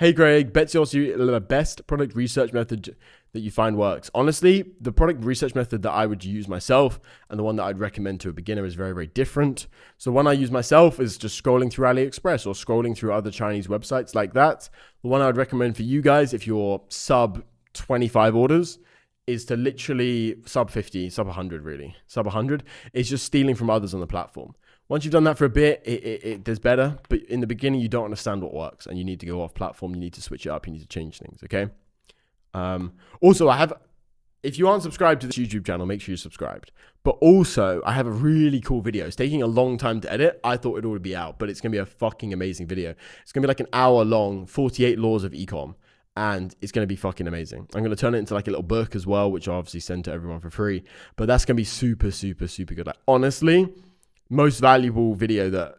Hey Greg, Betsy also the best product research method that you find works. Honestly, the product research method that I would use myself and the one that I'd recommend to a beginner is very, very different. So one I use myself is just scrolling through AliExpress or scrolling through other Chinese websites like that. The one I would recommend for you guys, if you're sub 25 orders, is to literally sub 50, sub 100 really. Sub 100 is just stealing from others on the platform. Once you've done that for a bit, it does better. But in the beginning, you don't understand what works and you need to go off platform. You need to switch it up. You need to change things, okay? Also, if you aren't subscribed to this YouTube channel, make sure you're subscribed. But also, I have a really cool video. It's taking a long time to edit. I thought it would be out, but it's going to be a fucking amazing video. It's going to be like an hour long, 48 laws of ecom. And it's going to be fucking amazing. I'm going to turn it into like a little book as well, which I'll obviously send to everyone for free. But that's going to be super, super, super good. Like, honestly, most valuable video that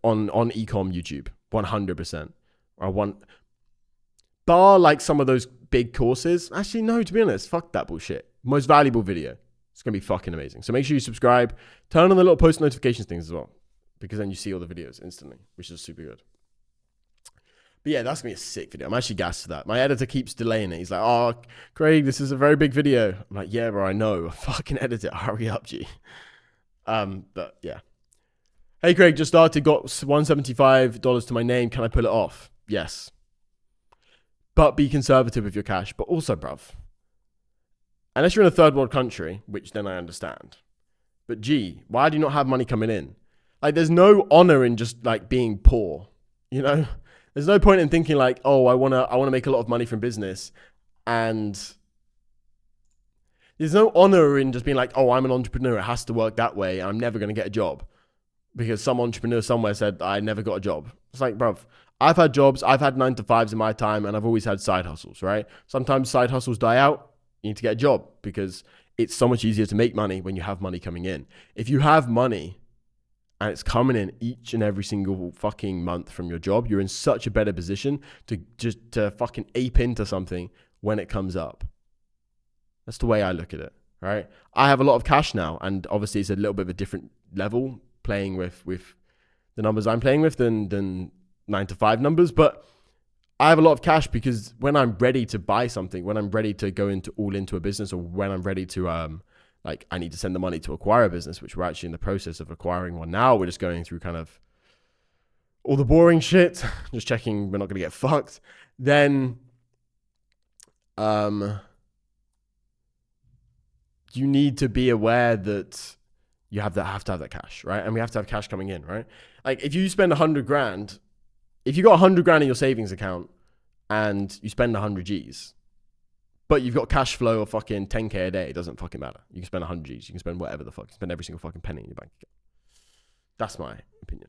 on ecom YouTube, 100%. Bar like some of those big courses. Actually, no, to be honest, fuck that bullshit. Most valuable video. It's going to be fucking amazing. So make sure you subscribe. Turn on the little post notifications things as well, because then you see all the videos instantly, which is super good. But yeah, that's going to be a sick video. I'm actually gassed for that. My editor keeps delaying it. He's like, oh, Craig, this is a very big video. I'm like, yeah, bro, I know. Fucking edit it. Hurry up, G. But yeah. Hey, Craig, just started. Got $175 to my name. Can I pull it off? Yes. But be conservative with your cash. But also, bruv, unless you're in a third world country, which then I understand. But G, why do you not have money coming in? Like, there's no honor in just like being poor, you know? There's no point in thinking like, oh, I wanna make a lot of money from business, and there's no honor in just being like, oh, I'm an entrepreneur. It has to work that way. I'm never gonna get a job because some entrepreneur somewhere said I never got a job. It's like, bruv, I've had jobs. I've had 9 to 5s in my time, and I've always had side hustles. Right? Sometimes side hustles die out. You need to get a job because it's so much easier to make money when you have money coming in. If you have money and it's coming in each and every single fucking month from your job, you're in such a better position to fucking ape into something when it comes up. That's the way I look at it, right? I have a lot of cash now, and obviously it's a little bit of a different level playing with the numbers I'm playing with than 9 to 5 numbers, but I have a lot of cash because when I'm ready to buy something, when I'm ready to go into a business, or when I'm ready to like I need to send the money to acquire a business, which we're actually in the process of acquiring one now. We're just going through kind of all the boring shit, just checking we're not going to get fucked. Then you need to be aware that you have to have that cash, right? And we have to have cash coming in, right? Like if you spend 100 grand, if you got 100 grand in your savings account and you spend 100 G's, but you've got cash flow of fucking 10K a day, it doesn't fucking matter. You can spend 100 G's. You can spend whatever the fuck. You can spend every single fucking penny in your bank account. That's my opinion.